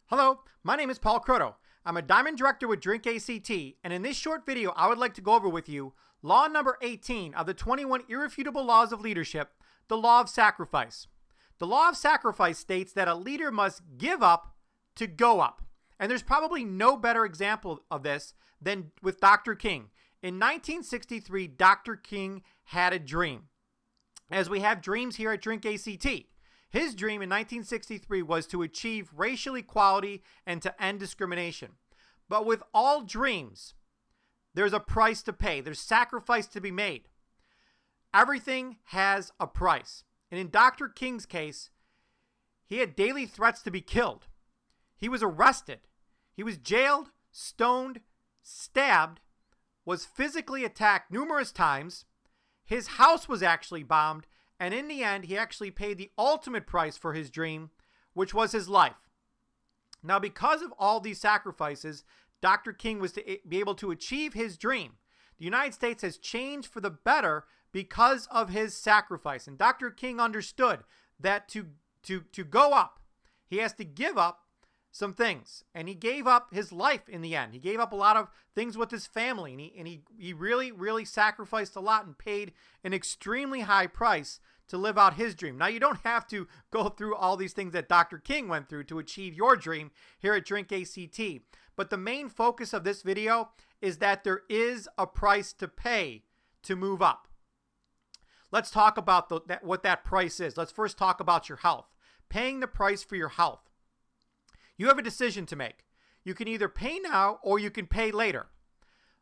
Hello, my name is Paul Kroto. I'm a Diamond Director with Drink ACT, and in this short video, I would like to go over with you law number 18 of the 21 irrefutable laws of leadership, the law of sacrifice. The law of sacrifice states that a leader must give up to go up. And there's probably no better example of this than with Dr. King. In 1963, Dr. King had a dream. As we have dreams here at Drink ACT. His dream in 1963 was to achieve racial equality and to end discrimination. But with all dreams, there's a price to pay. There's sacrifice to be made. Everything has a price. And in Dr. King's case, he had daily threats to be killed. He was arrested. He was jailed, stoned, stabbed, was physically attacked numerous times. His house was actually bombed. And in the end, he actually paid the ultimate price for his dream, which was his life. Now, because of all these sacrifices, Dr. King was to be able to achieve his dream. The United States has changed for the better because of his sacrifice. And Dr. King understood that to go up, he has to give up some things. And he gave up his life in the end. He gave up a lot of things with his family. And he really, really sacrificed a lot and paid an extremely high price to live out his dream. Now, you don't have to go through all these things that Dr. King went through to achieve your dream here at Drink ACT. But the main focus of this video is that there is a price to pay to move up. Let's talk about what that price is. Let's first talk about your health. Paying the price for your health. You have a decision to make. You can either pay now or you can pay later.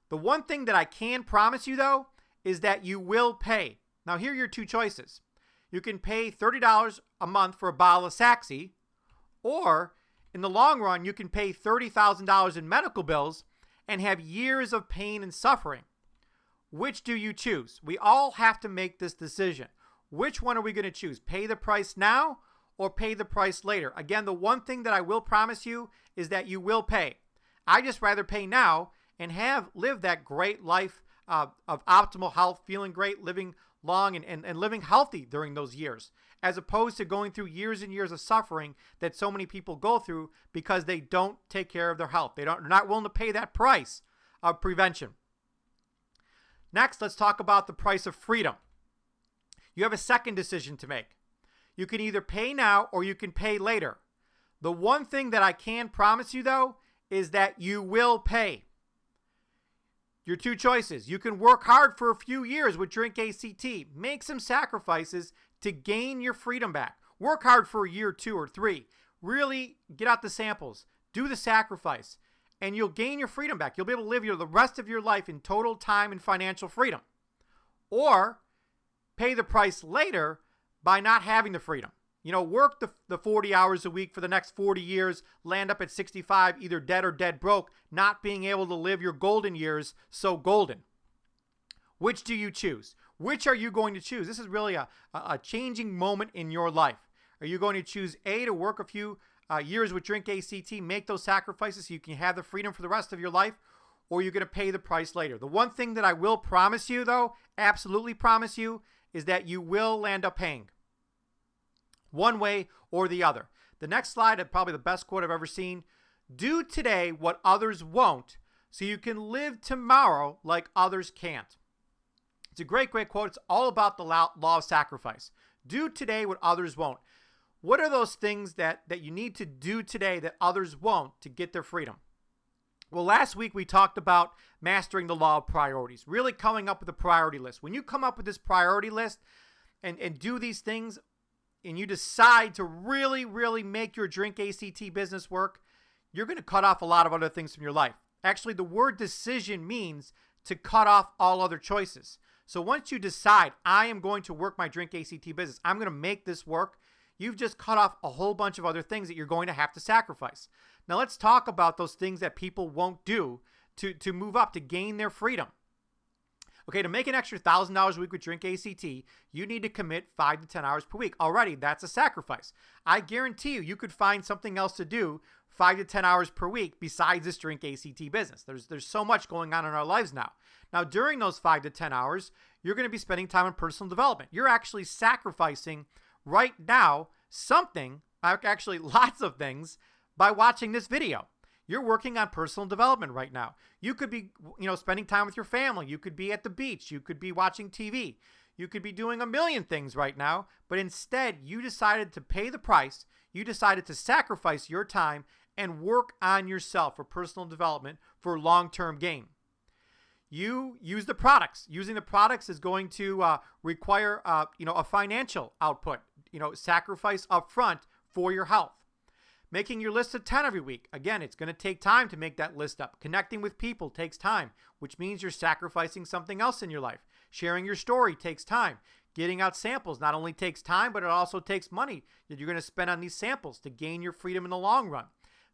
The one thing that I can promise you, though, is that you will pay. Now, here are your two choices. You can pay $30 a month for a bottle of Saxy, or in the long run, you can pay $30,000 in medical bills and have years of pain and suffering. Which do you choose? We all have to make this decision. Which one are we going to choose? Pay the price now or pay the price later? Again, the one thing that I will promise you is that you will pay. I just rather pay now and live that great life of optimal health, feeling great, living long and living healthy during those years, as opposed to going through years and years of suffering that so many people go through because they don't take care of their health. They're not willing to pay that price of prevention. Next, let's talk about the price of freedom. You have a second decision to make. You can either pay now or you can pay later. The one thing that I can promise you, though, is that you will pay. Your two choices. You can work hard for a few years with Drink ACT. Make some sacrifices to gain your freedom back. Work hard for a year, 2 or 3. Really get out the samples. Do the sacrifice. And you'll gain your freedom back. You'll be able to live the rest of your life in total time and financial freedom. Or pay the price later by not having the freedom. You know, work the 40 hours a week for the next 40 years, land up at 65, either dead or dead broke, not being able to live your golden years so golden. Which do you choose? Which are you going to choose? This is really a changing moment in your life. Are you going to choose A, to work a few years with Drink ACT, make those sacrifices so you can have the freedom for the rest of your life, or you're going to pay the price later? The one thing that I will promise you, though, absolutely promise you, is that you will land up paying. One way or the other. The next slide, probably the best quote I've ever seen. Do today what others won't so you can live tomorrow like others can't. It's a great, great quote. It's all about the law of sacrifice. Do today what others won't. What are those things that you need to do today that others won't to get their freedom? Well, last week we talked about mastering the law of priorities, really coming up with a priority list. When you come up with this priority list and do these things, and you decide to really, really make your Drink ACT business work, you're going to cut off a lot of other things from your life. Actually, the word decision means to cut off all other choices. So once you decide, I am going to work my Drink ACT business, I'm going to make this work, you've just cut off a whole bunch of other things that you're going to have to sacrifice. Now let's talk about those things that people won't do to move up, to gain their freedom. Okay, to make an extra $1,000 a week with Drink ACT, you need to commit 5 to 10 hours per week. Already, that's a sacrifice. I guarantee you could find something else to do 5 to 10 hours per week besides this Drink ACT business. There's so much going on in our lives now. Now, during those 5 to 10 hours, you're going to be spending time on personal development. You're actually sacrificing right now something, actually lots of things, by watching this video. You're working on personal development right now. You could be, spending time with your family. You could be at the beach. You could be watching TV. You could be doing a million things right now, but instead you decided to pay the price. You decided to sacrifice your time and work on yourself for personal development for long-term gain. You use the products. Using the products is going to require, a financial output, sacrifice upfront for your health. Making your list of 10 every week. Again, it's going to take time to make that list up. Connecting with people takes time, which means you're sacrificing something else in your life. Sharing your story takes time. Getting out samples not only takes time, but it also takes money that you're going to spend on these samples to gain your freedom in the long run.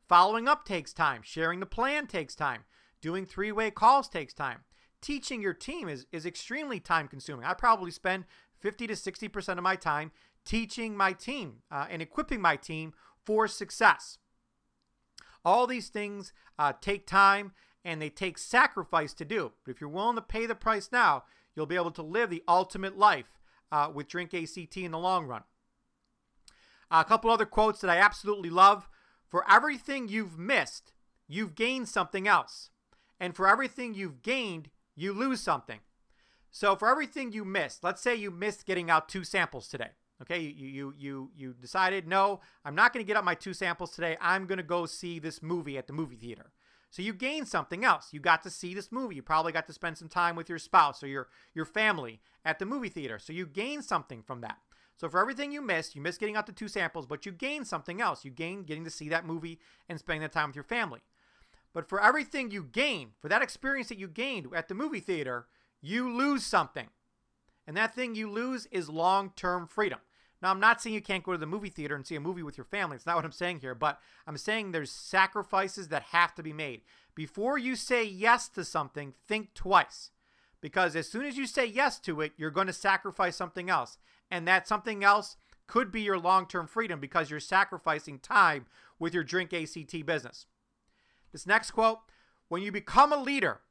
Following up takes time. Sharing the plan takes time. Doing three-way calls takes time. Teaching your team is extremely time consuming. I probably spend 50 to 60% of my time teaching my team and equipping my team for success. All these things take time and they take sacrifice to do. But if you're willing to pay the price now, you'll be able to live the ultimate life with Drink ACT in the long run. A couple other quotes that I absolutely love. For everything you've missed, you've gained something else. And for everything you've gained, you lose something. So for everything you missed, let's say you missed getting out 2 samples today. Okay, you decided, no, I'm not going to get up my 2 samples today. I'm going to go see this movie at the movie theater. So you gained something else. You got to see this movie. You probably got to spend some time with your spouse or your family at the movie theater. So you gained something from that. So for everything you missed getting out the 2 samples, but you gained something else. You gained getting to see that movie and spending that time with your family. But for everything you gain, for that experience that you gained at the movie theater, you lose something. And that thing you lose is long-term freedom. Now, I'm not saying you can't go to the movie theater and see a movie with your family. It's not what I'm saying here. But I'm saying there's sacrifices that have to be made. Before you say yes to something, think twice. Because as soon as you say yes to it, you're going to sacrifice something else. And that something else could be your long-term freedom because you're sacrificing time with your Drink ACT business. This next quote, when you become a leader,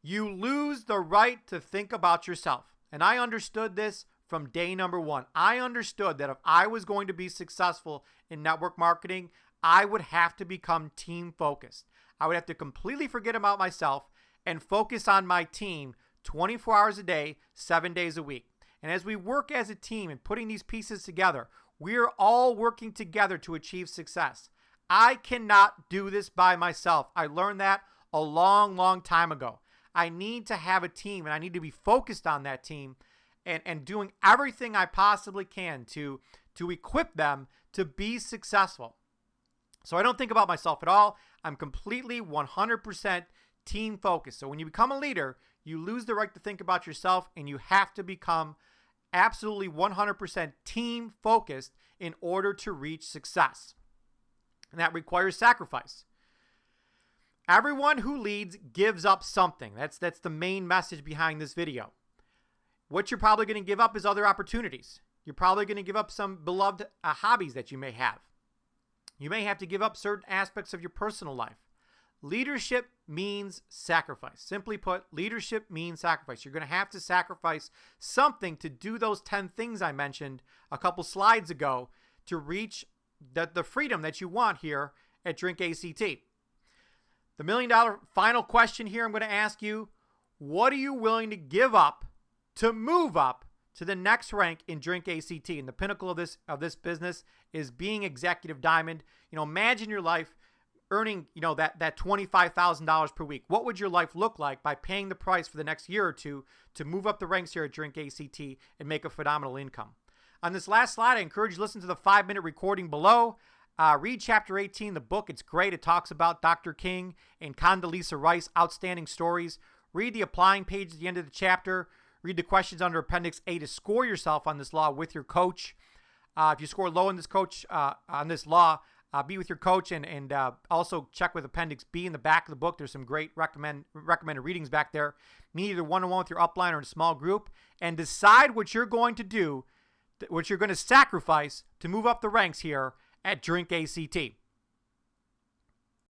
you lose the right to think about yourself. And I understood this from day number 1. I understood that if I was going to be successful in network marketing, I would have to become team focused. I would have to completely forget about myself and focus on my team 24 hours a day, 7 days a week. And as we work as a team and putting these pieces together, we're all working together to achieve success. I cannot do this by myself. I learned that a long, long time ago. I need to have a team and I need to be focused on that team and doing everything I possibly can to equip them to be successful. So I don't think about myself at all. I'm completely 100% team focused. So when you become a leader, you lose the right to think about yourself and you have to become absolutely 100% team focused in order to reach success. And that requires sacrifice. Everyone who leads gives up something. That's the main message behind this video. What you're probably going to give up is other opportunities. You're probably going to give up some beloved hobbies that you may have. You may have to give up certain aspects of your personal life. Leadership means sacrifice. Simply put, leadership means sacrifice. You're going to have to sacrifice something to do those 10 things I mentioned a couple slides ago to reach the freedom that you want here at Drink ACT. The $1 million final question here I'm going to ask you, what are you willing to give up to move up to the next rank in Drink ACT? And the pinnacle of this business is being executive diamond. Imagine your life earning, that $25,000 per week. What would your life look like by paying the price for the next year or two to move up the ranks here at Drink ACT and make a phenomenal income? On this last slide, I encourage you to listen to the 5-minute recording below. Read chapter 18, the book. It's great. It talks about Dr. King and Condoleezza Rice, outstanding stories. Read the applying page at the end of the chapter. Read the questions under Appendix A to score yourself on this law with your coach. If you score low on this law, be with your coach and also check with Appendix B in the back of the book. There's some great recommended readings back there. Meet either one-on-one with your upline or in a small group and decide what you're going to do, what you're going to sacrifice to move up the ranks here at Drink ACT.